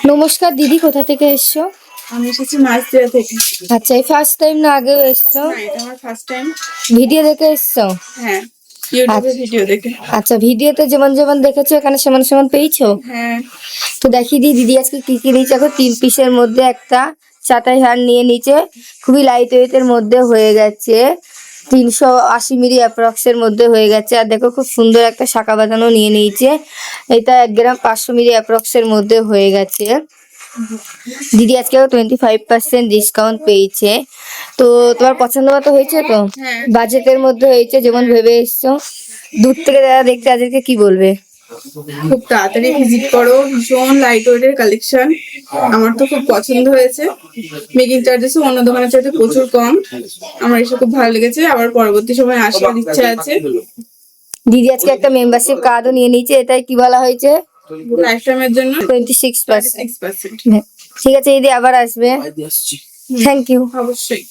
নমস্কার দিদি, কোথা থেকে এসছো? আমি এসেছি মাছদিয়া থেকে। আচ্ছা, এই ফার্স্ট টাইম না আগেও এসছো? না, এটা আমার ফার্স্ট টাইম। ভিডিও দেখে এসছো? হ্যাঁ, ইউটিউবে আচ্ছা। ভিডিও দেখে। আচ্ছা, ভিডিওতে যেমন যেমন দেখেছো এখানে সমান সমান পেয়েছো? হ্যাঁ, তো দেখিয়ে দিই দিদি আজকে কি কি নিয়েছে। এখন 3 পিসের মধ্যে একটা চাটাই হার নিয়ে নিচে, খুবই লাইট ওয়েটের মধ্যে হয়ে গেছে, 380 মিলি অ্যাপ্রক্সের মধ্যে হয়ে গেছে। আর দেখো খুব সুন্দর একটা শাঁখা বাঁধানো নিয়ে নিয়েছে, এটা 1 গ্রাম 500 মিলি অ্যাপ্রক্সের মধ্যে হয়ে গেছে। দিদি আজকে 25% ডিসকাউন্ট পেয়েছে। তো তোমার পছন্দ মতো হয়েছে তো? হ্যাঁ। বাজেটের মধ্যে হয়েছে যেমন ভেবে এসছো? দূর থেকে যারা দেখতে তাদেরকে কি বলবে? খুব তাড়াতাড়ি ভিজিট করো, ভীষণ লাইট ওয়েটের কালেকশন। আমার তো খুব পছন্দ হয়েছে। মেকিং চার্জেসও অন্য দোকানের চাইতে প্রচুর কম। আমার এসে খুব ভালো লেগেছে, আবার পরবর্তী সময় আসার ইচ্ছা আছে। দিদি আজকে একটা মেম্বারশিপ কার্ডও নিয়ে নিয়েছে, এটাই কি বলা হয়েছে? লাইফ টাইমের জন্য 26%। 6%। ঠিক আছে দিদি, আবার আসবে। Thank you. অবশ্যই।